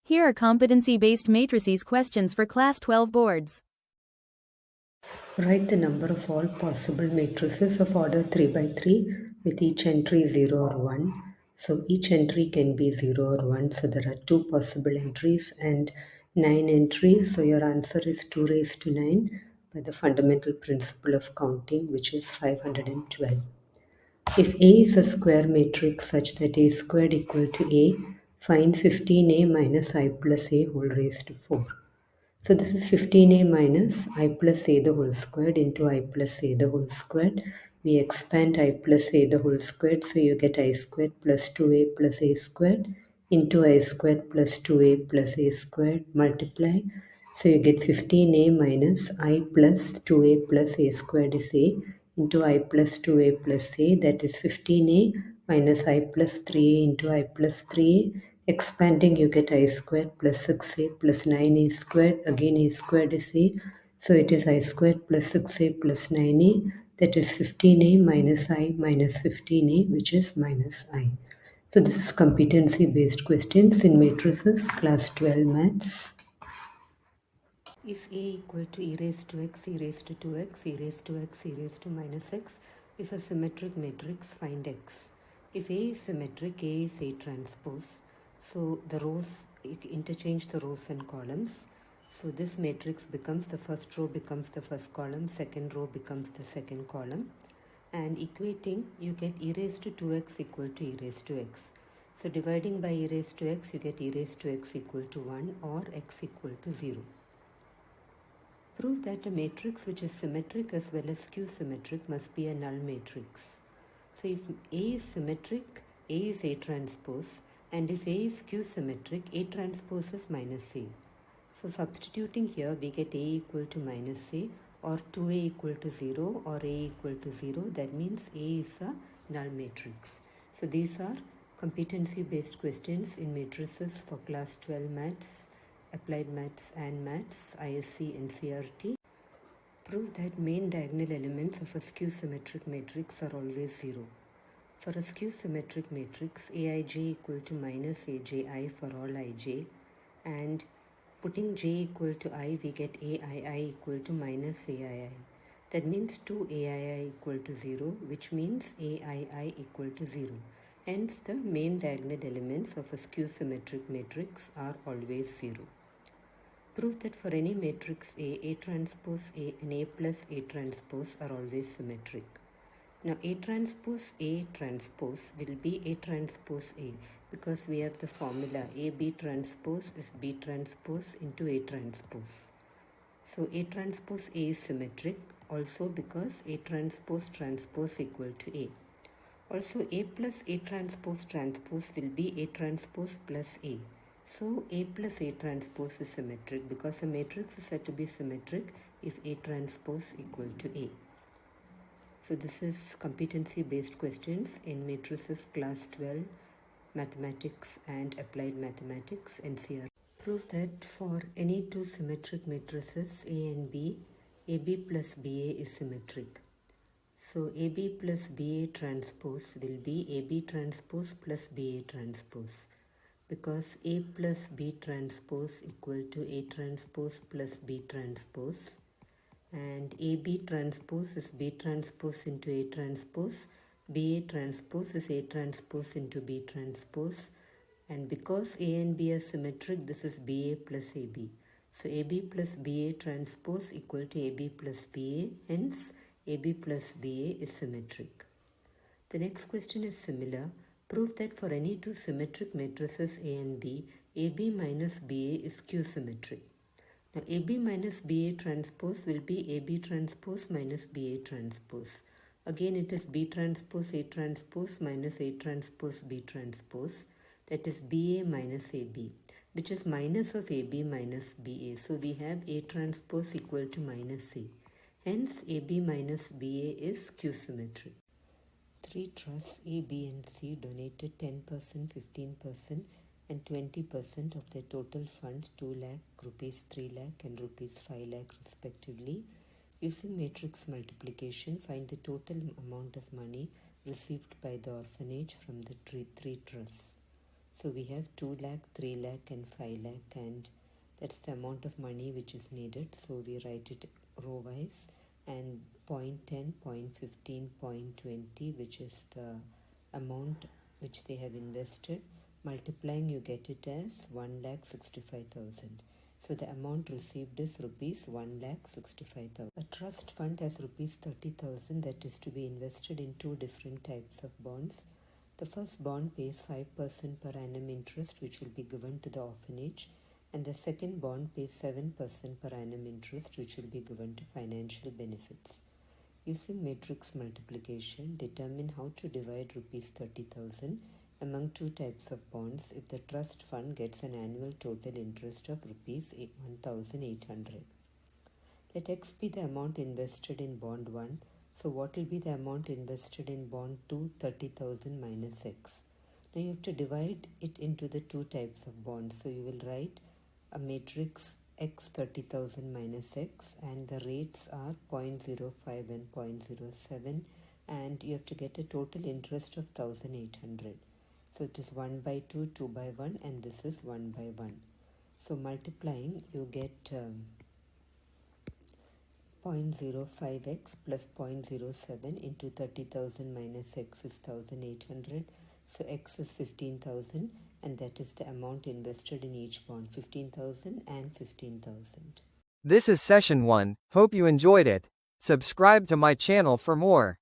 Here are competency-based matrices questions for Class 12 boards. Write the number of all possible matrices of order 3 by 3 with each entry 0 or 1. So each entry can be 0 or 1. So there are 2 possible entries and 9 entries. So your answer is 2 raised to 9 by the fundamental principle of counting, which is 512. If A is a square matrix such that A squared equal to A, find 15A minus I plus A whole raised to 4. So this is 15A minus I plus A the whole squared into I plus A the whole squared. We expand I plus A the whole squared, so you get I squared plus 2A plus A squared into I squared plus 2A plus A squared, multiply. So you get 15A minus I plus 2A plus A squared is A into I plus 2A plus A, that is 15A minus I plus 3A into I plus 3A. Expanding, you get I squared plus 6A plus 9A squared. Again, A squared is A. So it is I squared plus 6A plus 9A. That is 15A minus I minus 15A, which is minus I. So this is competency-based questions in matrices, class 12 maths. If A equal to e raised to x, e raised to 2x, e raised to x, e raised to minus x is a symmetric matrix, find x. If A is symmetric, A is A transpose. So the rows, interchange the rows and columns. So this matrix becomes, the first row becomes the first column, second row becomes the second column. And equating, you get e raised to 2x equal to e raised to x. So dividing by e raised to x, you get e raised to x equal to 1 or x equal to 0. Prove that a matrix which is symmetric as well as skew symmetric must be a null matrix. So if A is symmetric, A is A transpose, and if A is skew symmetric, A transpose is minus A. So substituting here, we get A equal to minus A, or 2A equal to 0, or A equal to 0. That means A is a null matrix. So these are competency-based questions in matrices for class 12 maths, applied maths and maths, ISC, NCERT. Prove that main diagonal elements of a skew symmetric matrix are always 0. For a skew symmetric matrix, Aij equal to minus Aj for all ij, and putting j equal to I, we get Aii equal to minus Aii. That means 2 Aii equal to 0, which means Aii equal to 0. Hence, the main diagonal elements of a skew symmetric matrix are always 0. Prove that for any matrix A transpose A and A plus A transpose are always symmetric. Now A transpose will be A transpose A, because we have the formula AB transpose is B transpose into A transpose. So A transpose A is symmetric also because A transpose equal to A. Also A plus A transpose will be A transpose plus A. So A plus A transpose is symmetric because a matrix is said to be symmetric if A transpose equal to A. So this is competency-based questions in matrices class 12, mathematics and applied mathematics, NCERT. Prove that for any two symmetric matrices A and B, AB plus BA is symmetric. So AB plus BA transpose will be AB transpose plus BA transpose, because A plus B transpose equal to A transpose plus B transpose, and AB transpose is B transpose into A transpose, BA transpose is A transpose into B transpose, and because A and B are symmetric, this is BA plus AB. So AB plus BA transpose equal to AB plus BA, hence AB plus BA is symmetric. The next question is similar. Prove that for any two symmetric matrices A and B, AB minus BA is skew symmetric. Now AB minus BA transpose will be AB transpose minus BA transpose. Again it is B transpose A transpose minus A transpose B transpose. That is BA minus AB, which is minus of AB minus BA. So we have A transpose equal to minus A. Hence AB minus BA is skew symmetric. 3 trusts A, B and C donated 10%, 15% and 20% of their total funds, 2 lakh, rupees 3 lakh and rupees 5 lakh respectively. Using matrix multiplication, find the total amount of money received by the orphanage from the three trusts. So we have 2 lakh, 3 lakh and 5 lakh, and that's the amount of money which is needed. So we write it row wise, and 0.10, 0.15, 0.20, which is the amount which they have invested. Multiplying, you get it as 1,65,000. So the amount received is rupees 1,65,000. A trust fund has rupees 30,000 that is to be invested in 2 different types of bonds. The first bond pays 5% per annum interest, which will be given to the orphanage, and the second bond pays 7% per annum interest, which will be given to financial benefits. Using matrix multiplication, determine how to divide rupees 30,000 among 2 types of bonds if the trust fund gets an annual total interest of rupees 1,800. Let X be the amount invested in bond 1. So what will be the amount invested in bond 2? 30,000 minus X. Now you have to divide it into the 2 types of bonds. So you will write a matrix X 30,000 minus X, and the rates are 0.05 and 0.07, and you have to get a total interest of 1,800. So it is 1 by 2, 2 by 1, and this is 1 by 1. So multiplying, you get 0.05x plus 0.07 into 30,000 minus x is 1,800. So x is 15,000, and that is the amount invested in each bond, 15,000 and 15,000. This is session 1. Hope you enjoyed it. Subscribe to my channel for more.